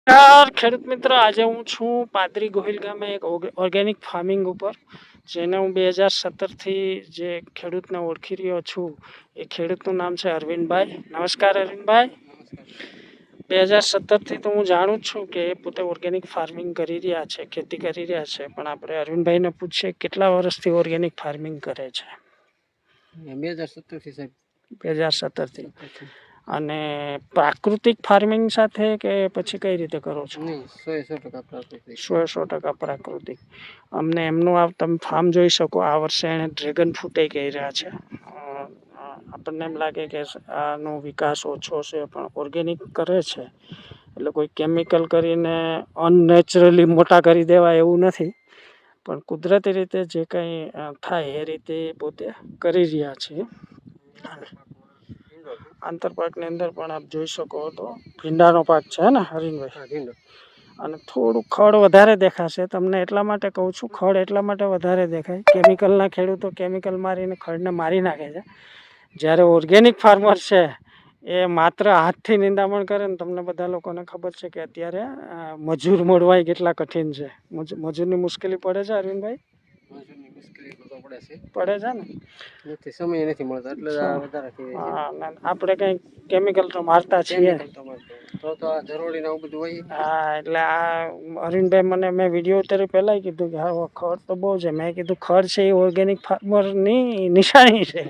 નમસ્કાર ખેડૂત મિત્ર, આજે હું છું પાદરી ગોહિલ ગામે એક ઓર્ગેનિક ફાર્મિંગ ઉપર, જેને હું 2017થી જે ખેડૂતને ઓળખી રહ્યો છું. એ ખેડૂતનું નામ છે અરવિંદભાઈ. નમસ્કાર અરવિંદભાઈ. 2017થી તો હું જાણું જ છું કે એ પોતે ઓર્ગેનિક ફાર્મિંગ કરી રહ્યા છે, ખેતી કરી રહ્યા છે, પણ આપણે અરવિંદભાઈને પૂછીએ કેટલા વર્ષથી ઓર્ગેનિક ફાર્મિંગ કરે છે. 2017થી સાહેબ. 2017થી. અને પ્રાકૃતિક ફાર્મિંગ સાથે કે પછી કઈ રીતે કરો છો? નહીં, 100% પ્રાકૃતિક. 100% પ્રાકૃતિક. અમને એમનું તમે ફાર્મ જોઈ શકો. આ વર્ષે એણે ડ્રેગન ફ્રૂટ કહી રહ્યા છે. આપણને એમ લાગે કે આનો વિકાસ ઓછો છે, પણ ઓર્ગેનિક કરે છે એટલે કોઈ કેમિકલ કરીને અનનેચરલી મોટા કરી દેવાય એવું નથી, પણ કુદરતી રીતે જે કંઈ થાય એ રીતે પોતે કરી રહ્યા છે. આંતરપાકની અંદર પણ આપ જોઈ શકો તો ભીંડાનો પાક છે ને હરીનભાઈ, અને થોડું ખડ વધારે દેખાશે. તમને એટલા માટે કહું છું, ખડ એટલા માટે વધારે દેખાય, કેમિકલના ખેડૂતો કેમિકલ મારીને ખડને મારી નાખે છે. જ્યારે ઓર્ગેનિક ફાર્મર છે એ માત્ર હાથથી નિંદામણ કરે ને, તમને બધા લોકોને ખબર છે કે અત્યારે મજૂર મળવાય કેટલા કઠિન છે. મજૂરની મુશ્કેલી પડે છે અરવિંદભાઈ? પડે છે ને, સમય નથી મળતો એટલે વધારે. આપણે કઈ કેમિકલ તો મારતા છીએ. હા, એટલે આ અરવિંદભાઈ મને મેં વિડીયો ઉતારી પહેલાં કીધું કે હા ખડ તો બહુ છે. મેં કીધું ખડ છે એ ઓર્ગેનિક ફાર્મરની નિશાની છે,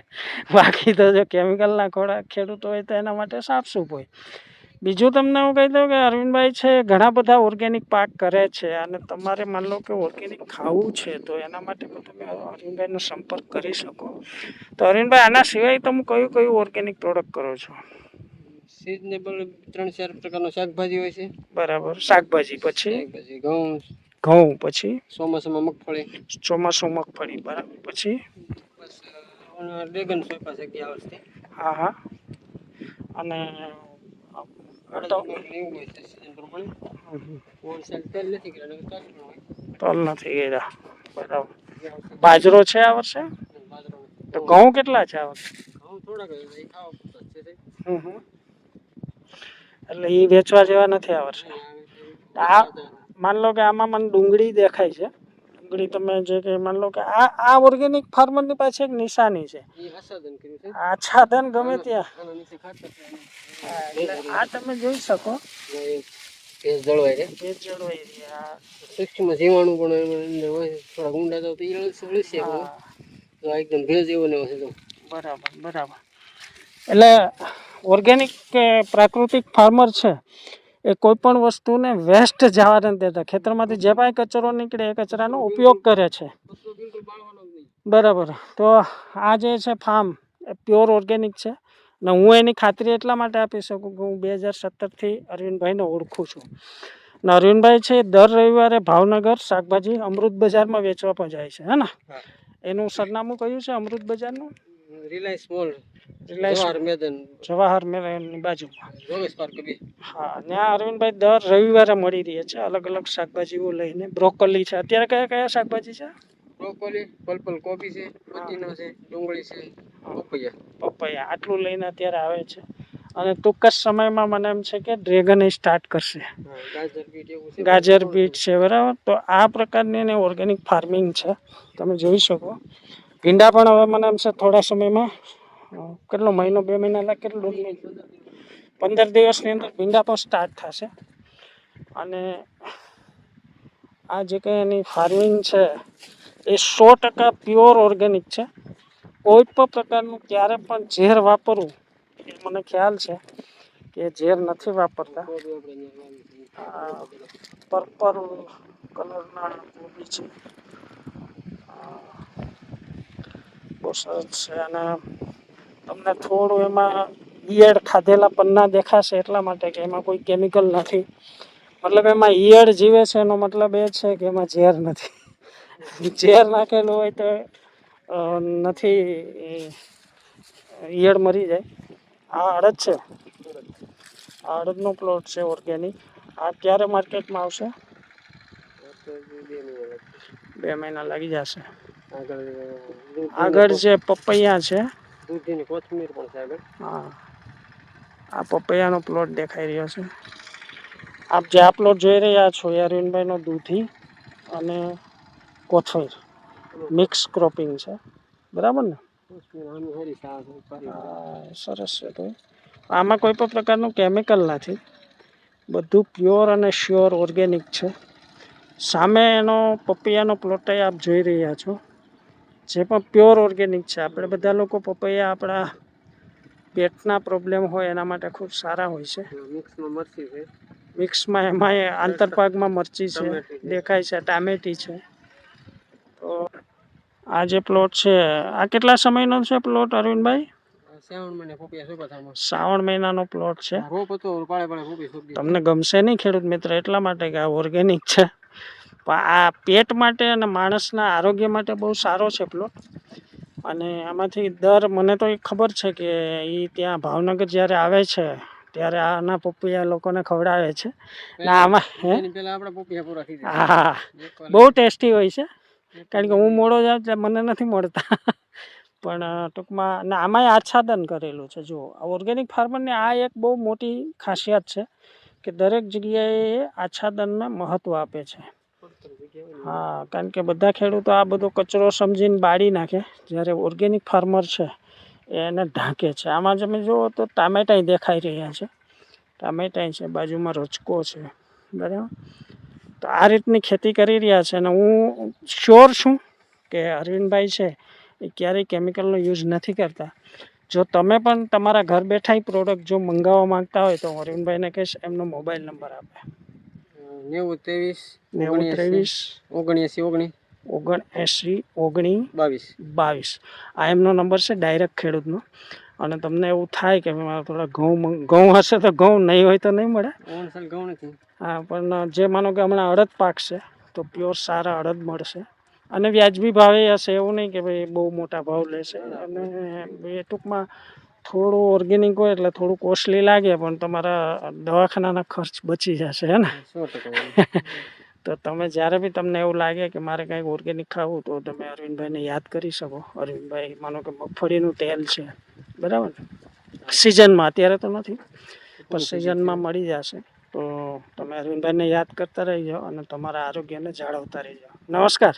બાકી તો જો કેમિકલના ખોરાક ખેડૂતો હોય તો એના માટે સાફસૂફ હોય. બીજું તમને હું કહી દઉં કે અરવિંદભાઈ છે ઘણા બધા ઓર્ગેનિક પાક કરે છે, અને તમારે માન લો કે ઓર્ગેનિક ખાવું છે તો એના માટે પણ તમે અરવિંદભાઈનો સંપર્ક કરી શકો. તો અરવિંદભાઈ, આના સિવાય તમે કયું કયું ઓર્ગેનિક પ્રોડક્ટ કરો છો? સિઝનેબલ 3-4 પ્રકારનો શાકભાજી હોય છે. બરાબર. શાકભાજી પછી ઘઉં, પછી ચોમાસામાં મગફળી. બરાબર. પછી ડ્રેગન ફ્રૂટ પાસે ગયા વર્ષે. હા હા. અને તલ નથી ગયા. બરાબર. બાજરો છે આ વર્ષે? તો ઘઉં કેટલા છે આ વર્ષે? એટલે એ વેચવા જેવા નથી આ વર્ષે. આ માન લો કે આમાં મને ડુંગળી દેખાય છે. ડુંગળી તમે જે કે માન લો કે આ ઓર્ગેનિક ફાર્મરની પાછળ એક નિશાની છે. આચ્છાદન ગમે ત્યાં આ તમે જોઈ શકો. ભેજ જળવાય છે. ભેજ જળવાઈ રહ્યા. સૂક્ષ્મ જીવાણુ પણ હોય, થોડા ઊંડા તો છે, તો એકદમ ભેજ એવો ને એવો છે. બરાબર. એટલે ઓર્ગેનિક કે પ્રાકૃતિક ફાર્મર છે એ કોઈ પણ વસ્તુને વેસ્ટ જવા નથી દેતા. ખેતરમાંથી જે કાંઈ કચરો નીકળે એ કચરાનો ઉપયોગ કરે છે. બરાબર. તો આ જે છે ફાર્મ એ પ્યોર ઓર્ગેનિક છે, ને હું એની ખાતરી એટલા માટે આપી શકું કે હું 2017થી અરવિંદભાઈને ઓળખું છું. ને અરવિંદભાઈ છે દર રવિવારે ભાવનગર શાકભાજી અમૃત બજારમાં વેચવા પણ જાય છે, હે ને? એનું સરનામું કયું છે અમૃત બજારનું? રિલાયન્સ મોલ, જવાહર મેદાનની બાજુમાં. હા, ત્યાં અરવિંદભાઈ દર રવિવારે મળી રહે છે, અલગ અલગ શાકભાજીઓ લઈને. બ્રોકોલી છે. અત્યારે કયા કયા શાકભાજી છે? બ્રોકોલી, પર્પલ કોબી છે, પતીનો છે, ડુંગળી છે, પપૈયા. આટલું લઈને અત્યારે આવે છે, અને ટૂંક જ સમયમાં મને એમ છે કે ડ્રેગન સ્ટાર્ટ કરશે. ગાજર બીટ છે. બરાબર. તો આ પ્રકારની ઓર્ગેનિક ફાર્મિંગ છે, તમે જોઈ શકો. ભીંડા પણ હવે મને એમ છે થોડા સમયમાં, કેટલો મહિનો 2 મહિના લાગે, કેટલું 15 દિવસની અંદર ભીંડા પણ સ્ટાર્ટ થશે. અને આ જે કંઈ એની ફાર્મિંગ છે એ 100% પ્યોર ઓર્ગેનિક છે. કોઈ પણ પ્રકારનું ક્યારે પણ ઝેર વાપરવું એ મને ખ્યાલ છે કે ઝેર નથી વાપરતા. પર્પલ કલરના કોબી છે, બહુ સરસ છે. અને તમને થોડું એમાં ઈયળ ખાધેલા પન્ના દેખાશે એટલા માટે કે એમાં કોઈ કેમિકલ નથી. મતલબ એમાં ઈયળ જીવે છે એનો મતલબ એ છે કે એમાં ઝેર નથી. ઝેર નાખેલું હોય તો નથી, ઈયળ મરી જાય. આ અડદ છે, આ અડદનો પ્લોટ છે ઓર્ગેનિક. આ ક્યારે માર્કેટમાં આવશે? 2 મહિના લાગી જશે. આગળ જે પપૈયા છે, હા, આ પપૈયાનો પ્લોટ દેખાઈ રહ્યો છે. આપ જે આ પ્લોટ જોઈ રહ્યા છો એ અરવિંદભાઈનો દૂધી અને કોથમીર મિક્સ ક્રોપિંગ છે, બરાબર ને? સરસ છે ભાઈ. આમાં કોઈ પણ પ્રકારનું કેમિકલ નથી, બધું પ્યોર અને શ્યોર ઓર્ગેનિક છે. સામે એનો પપૈયાનો પ્લોટ આપ જોઈ રહ્યા છો, જે પણ પ્યોર ઓર્ગેનિક છે. આપણે બધા લોકો પપૈયા આપણા પેટના પ્રોબ્લેમ હોય એના માટે ખૂબ સારા હોય છે. મિક્સમાં એમાં આંતરપાકમાં મરચી છે, દેખાય છે, ટામેટી છે. તો આ જે પ્લોટ છે, આ કેટલા સમયનો છે પ્લોટ અરવિંદભાઈ? શ્રાવણ મહિનાનો પ્લોટ છે. તમને ગમશે નહીં ખેડૂત મિત્ર, એટલા માટે કે આ ઓર્ગેનિક છે. પણ આ પેટ માટે અને માણસના આરોગ્ય માટે બહુ સારો છે પ્લોટ. અને આમાંથી દર મને તો ખબર છે કે એ ત્યાં ભાવનગર જ્યારે આવે છે ત્યારે આના પપૈયા લોકોને ખવડાવે છે. આમાં હા, બહુ ટેસ્ટી હોય છે. કારણ કે હું મોડો જાઉં એટલે મને નથી મળતા. પણ ટૂંકમાં ને આમાંય આચ્છાદન કરેલું છે. જો ઓર્ગેનિક ફાર્મરની આ એક બહુ મોટી ખાસિયત છે કે દરેક જગ્યાએ આચ્છાદનને મહત્ત્વ આપે છે. હા, કારણ કે બધા ખેડૂતો આ બધો કચરો સમજીને બાળી નાખે, જ્યારે ઓર્ગેનિક ફાર્મર છે એને ઢાંકે છે. આમાં તમે જુઓ તો ટામેટાઈ દેખાઈ રહ્યા છે, ટામેટાઈ છે, બાજુમાં રચકો છે, બરાબર? તો આ રીતની ખેતી કરી રહ્યા છે. અને હું શ્યોર છું કે અરવિંદભાઈ છે એ ક્યારેય કેમિકલનો યુઝ નથી કરતા. જો તમે પણ તમારા ઘર બેઠા પ્રોડક્ટ જો મંગાવવા માંગતા હોય તો અરવિંદભાઈને કહીશ એમનો મોબાઈલ નંબર આપે. 90 23 79 79 22. આ એમનો નંબર છે, ડાયરેક્ટ ખેડૂતનો. અને તમને એવું થાય કે મારા થોડા ઘઉં હશે તો ઘઉં, નહીં હોય તો નહીં મળે. હા, પણ જે માનો કે હમણાં અડદ પાકશે તો પ્યોર સારા અડદ મળશે. અને વ્યાજબી ભાવે હશે, એવું નહીં કે ભાઈ બહુ મોટા ભાવ લેશે. અને એ ટૂંકમાં થોડું ઓર્ગેનિક હોય એટલે થોડું કોસ્ટલી લાગે, પણ તમારા દવાખાનાના ખર્ચ બચી જશે, હે ને? તો તમે જ્યારે બી તમને એવું લાગે કે મારે કંઈક ઓર્ગેનિક ખાવું, તો તમે અરવિંદભાઈને યાદ કરી શકો. અરવિંદભાઈ માનો કે મગફળીનું તેલ છે, બરાબર ને? સિઝનમાં, અત્યારે તો નથી, પણ સિઝનમાં મળી જશે. તો તમે અરવિંદભાઈને યાદ કરતા રહીજો અને તમારા આરોગ્યને જાળવતા રહીજો. નમસ્કાર.